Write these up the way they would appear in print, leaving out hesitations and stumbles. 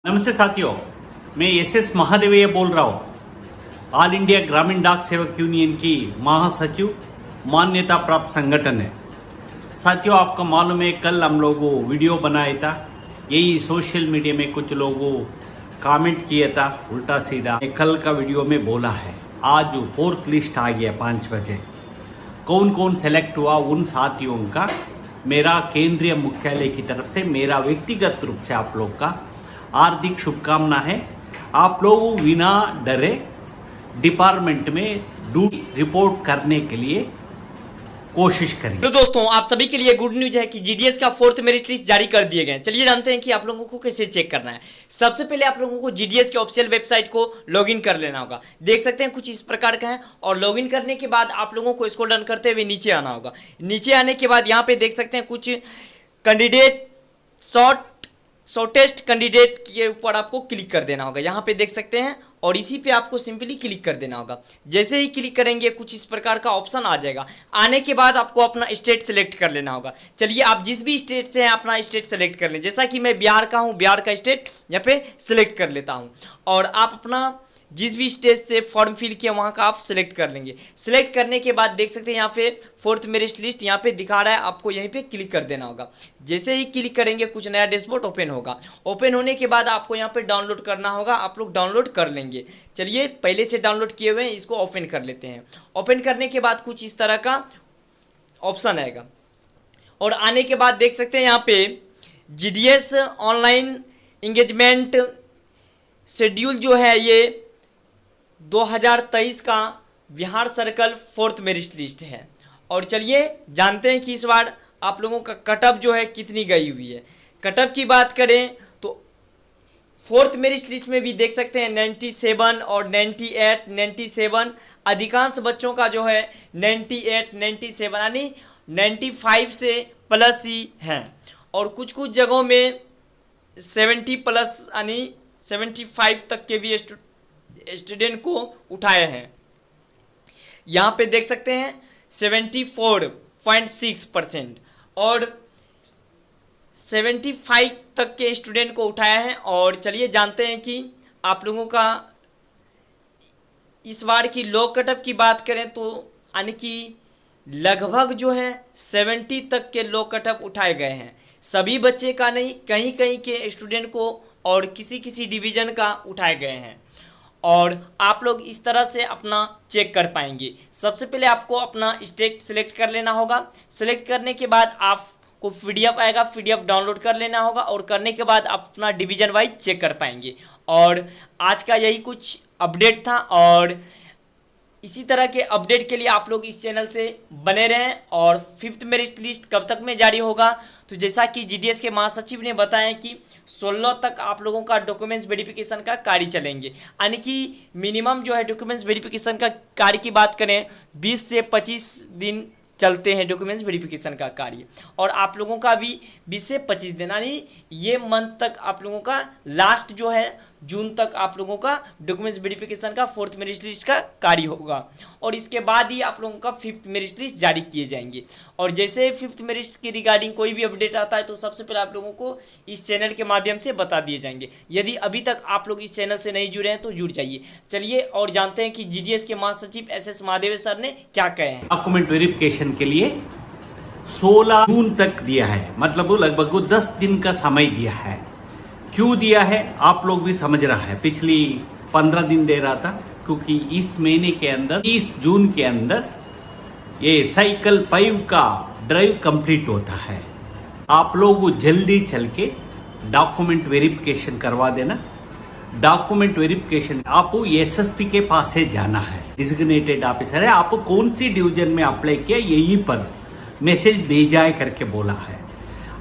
नमस्ते साथियों, मैं एस महादेवैया बोल रहा हूँ। ऑल इंडिया ग्रामीण डाक सेवक यूनियन की महासचिव, मान्यता प्राप्त संगठन है। साथियों, आपको मालूम है कल हम लोगों वीडियो बनाया था, यही सोशल मीडिया में कुछ लोगों कमेंट किया था उल्टा सीधा। कल का वीडियो में बोला है आज 4th लिस्ट आ गया 5 बजे। कौन कौन सेलेक्ट हुआ उन साथियों का मेरा केंद्रीय मुख्यालय की तरफ से, मेरा व्यक्तिगत रूप से आप लोग का हार्दिक शुभकामना है। आप लोग बिना डरे डिपार्टमेंट में ड्यूटी रिपोर्ट करने के लिए कोशिश करें। तो दोस्तों, आप सभी के लिए गुड न्यूज है कि जीडीएस का 4th मेरिट लिस्ट जारी कर दिए गए। चलिए जानते हैं कि आप लोगों को कैसे चेक करना है। सबसे पहले आप लोगों को जीडीएस के ऑफिशियल वेबसाइट को लॉगिन कर लेना होगा। देख सकते हैं कुछ इस प्रकार का है, और लॉगिन करने के बाद आप लोगों को स्क्रॉल डाउन करते हुए नीचे आना होगा। नीचे आने के बाद यहाँ पे देख सकते हैं कुछ कैंडिडेट शॉर्टेस्ट कैंडिडेट के ऊपर आपको क्लिक कर देना होगा। यहाँ पे देख सकते हैं, और इसी पे आपको सिंपली क्लिक कर देना होगा। जैसे ही क्लिक करेंगे कुछ इस प्रकार का ऑप्शन आ जाएगा। आने के बाद आपको अपना स्टेट सेलेक्ट कर लेना होगा। चलिए, आप जिस भी स्टेट से हैं अपना स्टेट सेलेक्ट कर लें। जैसा कि मैं बिहार का हूँ, बिहार का स्टेट यहाँ पे सिलेक्ट कर लेता हूँ, और आप अपना जिस भी स्टेट से फॉर्म फिल किया वहाँ का आप सिलेक्ट कर लेंगे। सिलेक्ट करने के बाद देख सकते हैं यहाँ पे 4th मेरिट लिस्ट यहाँ पे दिखा रहा है, आपको यहीं पे क्लिक कर देना होगा। जैसे ही क्लिक करेंगे कुछ नया डैशबोर्ड ओपन होगा। ओपन होने के बाद आपको यहाँ पे डाउनलोड करना होगा, आप लोग डाउनलोड कर लेंगे। चलिए, पहले से डाउनलोड किए हुए हैं, इसको ओपन कर लेते हैं। ओपन करने के बाद कुछ इस तरह का ऑप्शन आएगा, और आने के बाद देख सकते हैं यहाँ पे जीडीएस ऑनलाइन इंगेजमेंट शेड्यूल जो है ये 2023 का Bihar circle 4th merit list है। और चलिए जानते हैं कि इस बार आप लोगों का कटअप जो है कितनी गई हुई है। कटअप की बात करें तो 4th मेरिट लिस्ट में भी देख सकते हैं 97 और 98, 97 अधिकांश बच्चों का जो है 98, 97 यानी 95 से प्लस ही हैं, और कुछ कुछ जगहों में 70 प्लस यानी 75 तक के भी स्टूडेंट को उठाए हैं। यहाँ पे देख सकते हैं 74.6% और 75 तक के स्टूडेंट को उठाया है। और चलिए जानते हैं कि आप लोगों का इस बार की लो कटअप की बात करें तो यानी कि लगभग जो है 70 तक के लो कटअप उठाए गए हैं। सभी बच्चे का नहीं, कहीं कहीं के स्टूडेंट को और किसी किसी डिवीज़न का उठाए गए हैं, और आप लोग इस तरह से अपना चेक कर पाएंगे। सबसे पहले आपको अपना स्टेट सिलेक्ट कर लेना होगा। सिलेक्ट करने के बाद आपको पीडीएफ आएगा, पीडीएफ डाउनलोड कर लेना होगा, और करने के बाद आप अपना डिवीज़न वाइज चेक कर पाएंगे। और आज का यही कुछ अपडेट था, और इसी तरह के अपडेट के लिए आप लोग इस चैनल से बने रहें। और 5th मेरिट लिस्ट कब तक में जारी होगा, तो जैसा कि जीडीएस के महासचिव ने बताया कि 16 तक आप लोगों का डॉक्यूमेंट्स वेरिफिकेशन का कार्य चलेंगे। यानी कि मिनिमम जो है डॉक्यूमेंट्स वेरिफिकेशन का कार्य की बात करें 20 से 25 दिन चलते हैं डॉक्यूमेंट्स वेरिफिकेशन का कार्य, और आप लोगों का भी 20 से 25 दिन यानी ये मंथ तक आप लोगों का लास्ट जो है जून तक आप लोगों का डॉक्यूमेंट्स वेरिफिकेशन का 4th मेरिट लिस्ट का कार्य होगा, और इसके बाद ही आप लोगों का 5th मेरिट लिस्ट जारी किए जाएंगे। और जैसे 5th मेरिट की रिगार्डिंग कोई भी अपडेट आता है तो सबसे पहले आप लोगों को इस चैनल के माध्यम से बता दिए जाएंगे। यदि अभी तक आप लोग इस चैनल से नहीं जुड़े हैं तो जुड़ जाइए। चलिए और जानते हैं कि जीडीएस के महासचिव एस महादेव सर ने क्या कहे हैं। डॉक्यूमेंट वेरिफिकेशन के लिए 16 जून तक दिया है, मतलब लगभग 10 दिन का समय दिया है। क्यों दिया है आप लोग भी समझ रहा है। पिछली 15 दिन दे रहा था, क्योंकि इस महीने के अंदर 30 जून के अंदर ये साइकिल 5 का ड्राइव कंप्लीट होता है। आप लोग जल्दी चल के डॉक्यूमेंट वेरिफिकेशन करवा देना। डॉक्यूमेंट वेरिफिकेशन आपको एसएसपी के पास से जाना है, डिजिग्नेटेड ऑफिसर है। आपको कौन सी डिवीजन में अप्लाई किया यहीं पर मैसेज भेजा है करके बोला है।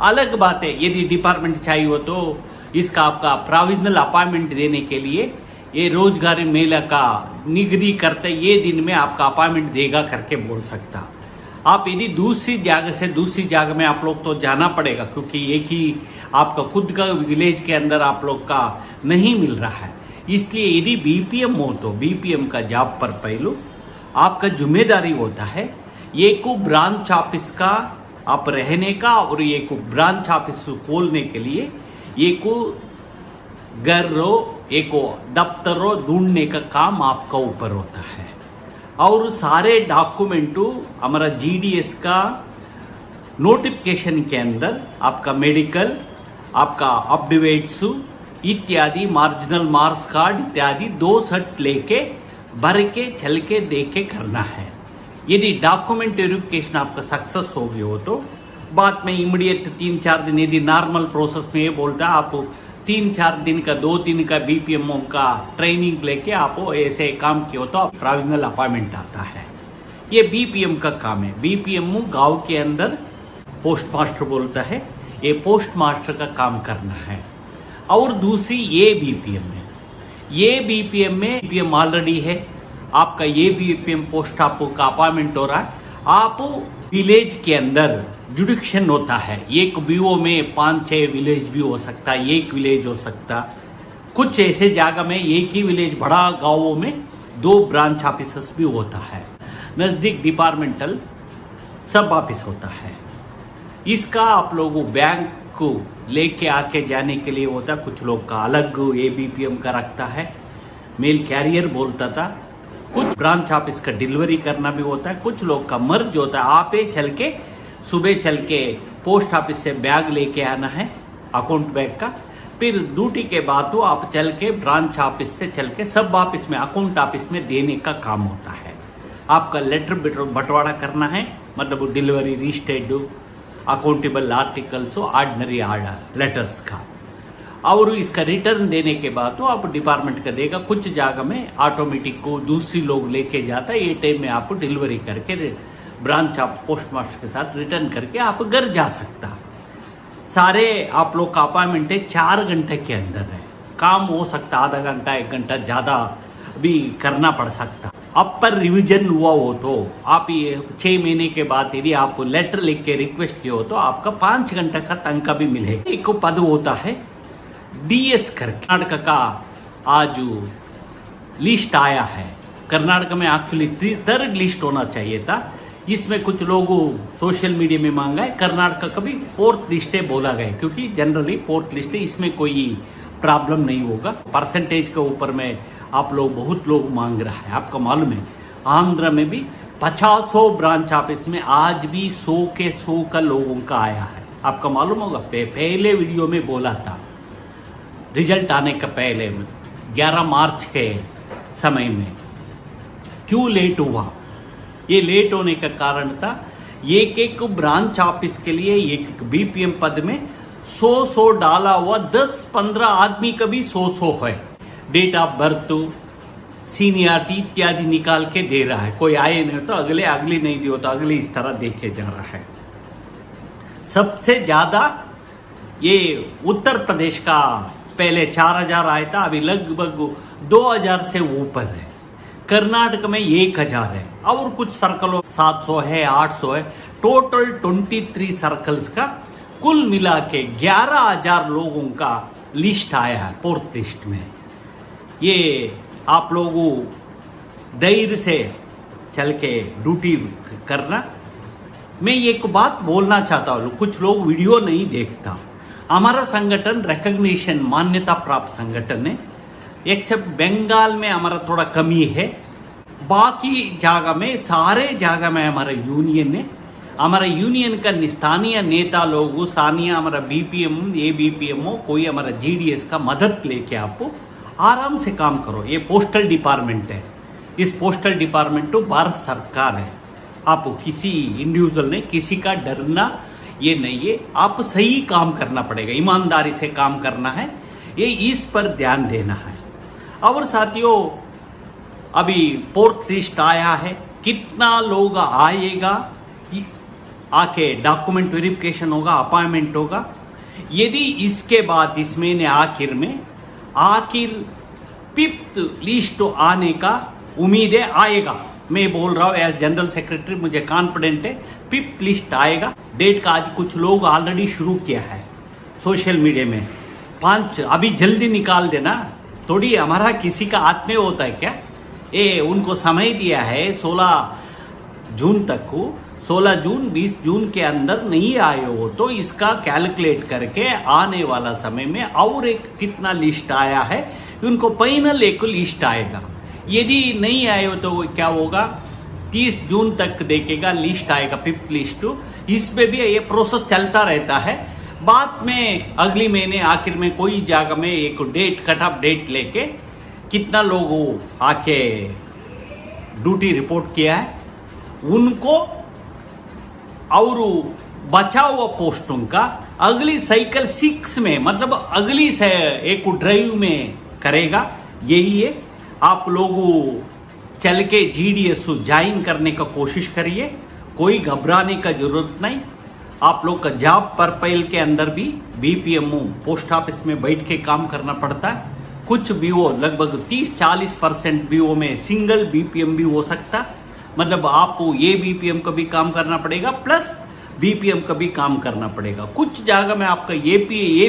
अलग बात है यदि डिपार्टमेंट चाहिए हो तो इसका आपका प्रोविजनल अपॉइंटमेंट देने के लिए ये रोजगारी मेला का निगरी करते ये दिन में आपका अपॉइंटमेंट देगा करके बोल सकता। आप यदि दूसरी जगह से दूसरी जगह में आप लोग तो जाना पड़ेगा, क्योंकि एक ही आपका खुद का विलेज के अंदर आप लोग का नहीं मिल रहा है। इसलिए यदि बीपीएम हो तो बीपीएम का जॉब पर पहलू आपका जिम्मेदारी होता है एक को ब्रांच ऑफिस का आप रहने का, और एक को ब्रांच ऑफिस खोलने के लिए एक को घर रो एक दफ्तर रो ढूंढने का काम आपका ऊपर होता है। और सारे डॉक्यूमेंट हमारा जीडीएस का नोटिफिकेशन के अंदर आपका मेडिकल, आपका अपडेट्स इत्यादि, मार्जिनल मार्क्स कार्ड इत्यादि 2 सेट लेके भर के चल के दे के करना है। यदि डॉक्यूमेंट वेरिफिकेशन आपका सक्सेस हो गया हो तो बाद में इमीडिएट 3-4 दिन, यदि नॉर्मल प्रोसेस में ये बोलता है आप 3-4 दिन का 2 दिन का बीपीएमओ का ट्रेनिंग लेके आप ऐसे काम किया हो तो प्रोविजनल अपॉइंटमेंट आता है। ये बीपीएम का काम है। बीपीएमओ गांव के अंदर पोस्ट मास्टर बोलता है, ये पोस्ट मास्टर का काम करना है। और दूसरी ये बीपीएम है। ये बीपीएम में बीपीएम ऑलरेडी है आपका, ये बीपीएम पोस्ट आपको का अपॉइंटमेंट हो रहा है। आप विलेज के अंदर जुडिक्शन होता है, एक बीओ में 5-6 विलेज भी हो सकता है, एक विलेज हो सकता। कुछ ऐसे जगह में एक ही विलेज, बड़ा गांवों में 2 ब्रांच ऑफिसर्स भी होता है। नजदीक डिपार्टमेंटल सब ऑफिस होता है। इसका आप लोगों बैंक को लेके आके जाने के लिए होता। कुछ लोग का अलग एबीपीएम का रखता है, मेल कैरियर बोलता था। कुछ ब्रांच ऑफिस का डिलीवरी करना भी होता है। कुछ लोग का मर्ज होता है, आप चल के सुबह चल के पोस्ट ऑफिस से बैग लेके आना है, अकाउंट बैग का। फिर ड्यूटी के बाद तो आप चल के ब्रांच ऑफिस से चल के सब ऑफिस में, अकाउंट ऑफिस में देने का काम होता है। आपका लेटर बंटवारा करना है, मतलब delivery, registered, accountable articles, ordinary order letters का। और इसका रिटर्न देने के बाद तो आप डिपार्टमेंट का देगा। कुछ जगह में ऑटोमेटिक को दूसरी लोग लेके जाता है, ये टाइम में आप डिलीवरी करके ब्रांच आप पोस्ट मास्टर के साथ रिटर्न करके आप घर जा सकता। सारे आप लोग का अपॉइंटमेंट है 4 घंटे के अंदर है। काम हो सकता आधा घंटा 1 घंटा ज़्यादा भी करना पड़ सकता। अब पर रिवीजन हुआ हो तो आप ये 6 महीने के बाद यदि आप लेटर लिख के रिक्वेस्ट किए हो तो आपका 5 घंटे का तनख्वाह भी मिलेगा। एक पद होता है डीएस कर, कर्नाटक का आज लिस्ट आया है। कर्नाटक में एक्चुअली 3rd लिस्ट होना चाहिए था। इसमें कुछ लोगों सोशल मीडिया में मांगा है, कर्नाटक का भी 4th लिस्ट बोला गया, क्योंकि जनरली 4th लिस्ट है, इसमें कोई प्रॉब्लम नहीं होगा। परसेंटेज के ऊपर में आप लोग बहुत लोग मांग रहा है। आपका मालूम है आंध्र में भी 50 ब्रांच ऑफिस में आज भी 100 के 100 का लोगों का आया है। आपका मालूम होगा, पहले वीडियो में बोला था रिजल्ट आने का पहले 11 मार्च के समय में। क्यों लेट हुआ? ये लेट होने का कारण था एक ब्रांच ऑफिस के लिए एक बीपीएम पद में 100 डाला हुआ, 10-15 आदमी का भी 100 है। डेट ऑफ बर्थ, सीनियरिटी इत्यादि निकाल के दे रहा है। कोई आए नहीं तो अगले नहीं दियो तो अगले, इस तरह देखे जा रहा है। सबसे ज्यादा ये उत्तर प्रदेश का पहले 4000 आया था, अभी लगभग 2000 से ऊपर है। कर्नाटक में 1000 है और कुछ सर्कलों 700 है, 800 है। टोटल 23 सर्कल्स का कुल मिला के 11000 लोगों का लिस्ट आया है 4th लिस्ट में। ये आप लोगों धैर्य से चल के ड्यूटी करना। मैं एक बात बोलना चाहता हूँ, कुछ लोग वीडियो नहीं देखता। हमारा संगठन रिकॉग्निशन, मान्यता प्राप्त संगठन है। एक्सेप्ट बंगाल में हमारा थोड़ा कमी है, बाकी जगह में, सारे जगह में हमारा यूनियन है। हमारा यूनियन का स्थानीय नेता लोग, स्थानीय हमारा बीपीएम, एबीपीएमओ, कोई हमारा जीडीएस का मदद लेके आपको आराम से काम करो। ये पोस्टल डिपार्टमेंट है। इस पोस्टल डिपार्टमेंट तो भारत सरकार है। आपको किसी इंडिविजुअल ने किसी का डरना ये नहीं है। आप सही काम करना पड़ेगा, ईमानदारी से काम करना है, ये इस पर ध्यान देना है। और साथियों, अभी 4th लिस्ट आया है, कितना लोग आएगा, आके डॉक्यूमेंट वेरिफिकेशन होगा, अपॉइंटमेंट होगा। यदि इसके बाद इस महीने आखिर में 5th लिस्ट आने का उम्मीद है, आएगा। मैं बोल रहा हूँ एज जनरल सेक्रेटरी, मुझे कॉन्फिडेंट है 5th लिस्ट आएगा। डेट का आज कुछ लोग ऑलरेडी शुरू किया है सोशल मीडिया में। 5 अभी जल्दी निकाल देना, थोड़ी हमारा किसी का हाथ में होता है क्या? ये उनको समय दिया है 16 जून तक को। 16 जून 20 जून के अंदर नहीं आए हो तो इसका कैलकुलेट करके आने वाला समय में और एक कितना लिस्ट आया है उनको फाइनल एक लिस्ट आएगा। यदि नहीं आए हो तो क्या होगा, 30 जून तक देखेगा, लिस्ट आएगा 5th लिस्ट। इसमें भी ये प्रोसेस चलता रहता है। बाद में अगली महीने आखिर में कोई जगह में एक डेट कट ऑफ डेट लेके कितना लोगों आके ड्यूटी रिपोर्ट किया है उनको और बचा हुआ पोस्टों का अगली साइकिल 6 में मतलब अगली से एक ड्राइव में करेगा। यही है, आप लोग चल के जीडीएस ज्वाइन करने का कोशिश करिए, कोई घबराने का जरूरत नहीं। आप लोग का जॉब प्रोफाइल के अंदर भी बीपीएमओ पोस्ट ऑफिस में बैठ के काम करना पड़ता है। कुछ बीओ लगभग 30-40% बीओ में सिंगल बीपीएम भी हो सकता है, मतलब आपको ये बीपीएम का भी काम करना पड़ेगा प्लस बीपीएम का भी काम करना पड़ेगा। कुछ जगह में आपका ये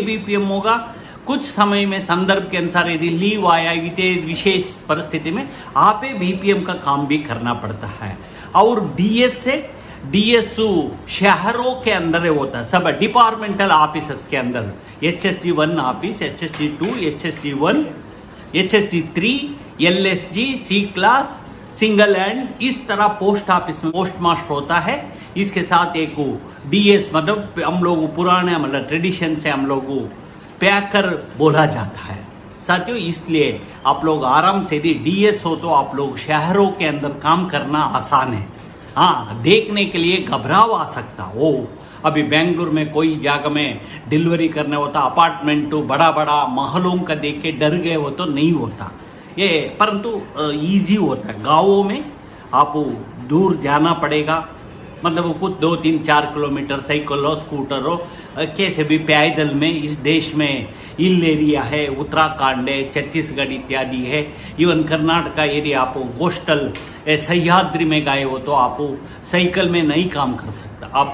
बीपीएम होगा, कुछ समय में संदर्भ के अनुसार यदि लीव आया विशेष परिस्थिति में आप बीपीएम का काम भी करना पड़ता है। और डीएस से डीएसयू शहरों के अंदर होता है, सब डिपार्टमेंटल ऑफिस के अंदर HSD 1 office, HSD 2, HSD 1, HSD 3, LSG, C class, single and, इस तरह पोस्ट ऑफिस में पोस्ट मास्टर होता है। इसके साथ एक डीएस मतलब हम लोग पुराने मतलब ट्रेडिशन से हम लोग पैकर बोला जाता है साथियों। इसलिए आप लोग आराम से यदि डीएस हो तो आप लोग शहरों के अंदर काम करना आसान है। हाँ, देखने के लिए घबराव आ सकता हो, अभी बेंगलुरु में कोई जगह में डिलीवरी करना होता, अपार्टमेंट बड़ा बड़ा महलों का देख के डर गए हो तो नहीं होता ये, परंतु इजी होता है। गाँवों में आप दूर जाना पड़ेगा, मतलब कुछ 2-3-4 किलोमीटर साइकिल हो स्कूटर हो कैसे भी पैदल में। इस देश में हिल एरिया है, उत्तराखंड है, छत्तीसगढ़ इत्यादि है, इवन कर्नाटका यदि आप कोस्टल सह्याद्री में गए हो तो आप साइकिल में नहीं काम कर सकता, आप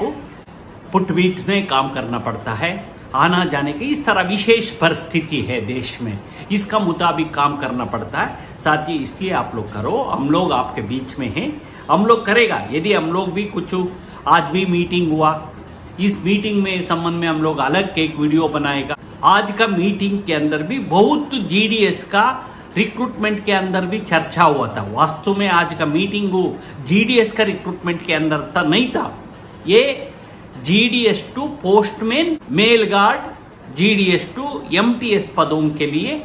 फुटबीट में काम करना पड़ता है। आना जाने की इस तरह विशेष परिस्थिति है देश में, इसका मुताबिक काम करना पड़ता है साथी। इसलिए आप लोग करो, हम लोग आपके बीच में हैं, हम लोग करेगा। यदि हम लोग भी कुछ आज भी मीटिंग हुआ, इस मीटिंग में संबंध में हम लोग अलग के एक वीडियो बनाएगा। आज का मीटिंग के अंदर भी बहुत जीडीएस का रिक्रूटमेंट के अंदर भी चर्चा हुआ था। वास्तव में आज का मीटिंग जीडीएस का रिक्रूटमेंट के अंदर था नहीं था, ये GDS to postman, mail guard, GDS to MTS पदों के लिए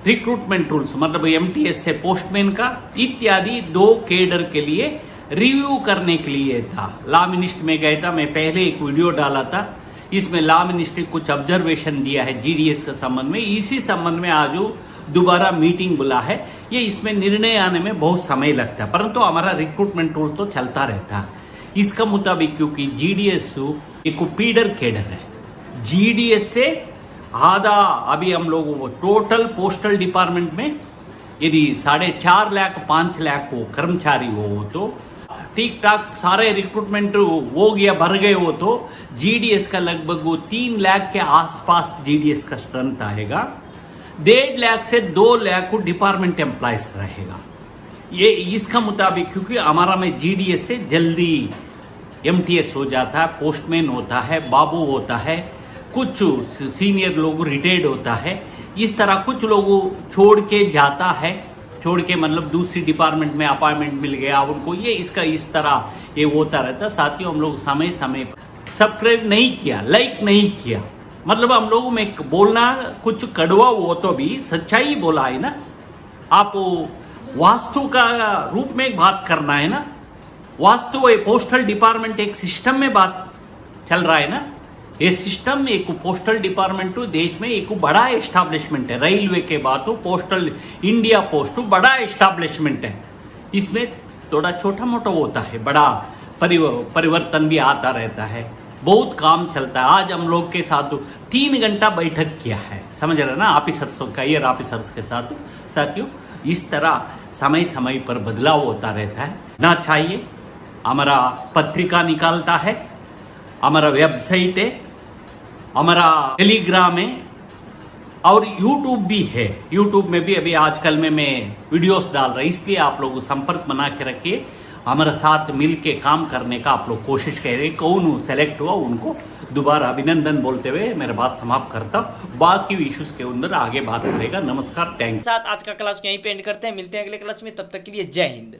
रिक्रूटमेंट रूल्स मतलब एमटीएस से पोस्टमैन का इत्यादि 2 केडर के लिए रिव्यू करने के लिए था। लॉ मिनिस्ट्री में गया था, मैं पहले एक वीडियो डाला था, इसमें लॉ मिनिस्ट्री कुछ ऑब्जर्वेशन दिया है जीडीएस के संबंध में। इसी संबंध में आज दोबारा मीटिंग बुला है। ये इसमें निर्णय आने में बहुत समय लगता है, परंतु हमारा रिक्रूटमेंट रूल तो चलता रहता है। इसका मुताबिक क्योंकि जीडीएस एक फीडर केडर है, जीडीएस से आधा अभी हम लोग टोटल पोस्टल डिपार्टमेंट में यदि 4.5 लाख 5 लाख हो कर्मचारी हो तो ठीक ठाक सारे रिक्रूटमेंट हो गया, भर गए हो तो जीडीएस का लगभग 3 लाख के आसपास जीडीएस का स्ट्रेंथ आएगा। 1.5 लाख से 2 लाख डिपार्टमेंट एम्प्लॉयज रहेगा। ये इसका मुताबिक क्योंकि हमारा में जीडीएस से जल्दी एमटीएस हो जाता है, पोस्टमैन होता है, बाबू होता है, कुछ सीनियर लोग रिटायर्ड होता है, इस तरह कुछ लोगों छोड़ के जाता है, छोड़ के मतलब दूसरी डिपार्टमेंट में अपॉइंटमेंट मिल गया उनको, ये इसका इस तरह ये होता रहता। साथियों हम लोग समय समय पर सब्सक्राइब नहीं किया, लाइक नहीं किया, मतलब हम लोगों में बोलना कुछ कड़वा हो तो भी सच्चाई बोला है ना। आप वास्तु का रूप में बात करना है ना, वास्तु पोस्टल डिपार्टमेंट एक सिस्टम में बात चल रहा है ना। ये सिस्टम एक पोस्टल डिपार्टमेंट तो देश में एक बड़ा एस्टैब्लिशमेंट है, रेलवे के बाद तो पोस्टल इंडिया पोस्ट बड़ा एस्टैब्लिशमेंट है। इसमें थोड़ा छोटा मोटा होता है, बड़ा परिवर्तन भी आता रहता है, बहुत काम चलता है। आज हम लोग के साथ 3 घंटा बैठक किया है, समझ रहे ना, ऑफिसर्स का ईयर ऑफिसर्स के साथ। साथियों इस तरह समय समय पर बदलाव होता रहता है ना। चाहिए हमारा पत्रिका निकालता है, हमारा वेबसाइट है, हमारा टेलीग्राम है और यूट्यूब भी है। यूट्यूब में भी अभी आजकल में मैं वीडियोस डाल रहा हूँ, इसलिए आप लोग संपर्क बना के रखिए। हमारे साथ मिल के काम करने का आप लोग कोशिश करें। कौन सेलेक्ट हुआ उनको दोबारा अभिनंदन बोलते हुए मेरा बात समाप्त करता हूँ। बाकी इश्यूज के अंदर आगे बात करेगा। नमस्कार, थैंक यू। साथ आज का क्लास यहीं पे एंड करते हैं, मिलते हैं अगले क्लास में, तब तक के लिए जय हिंद।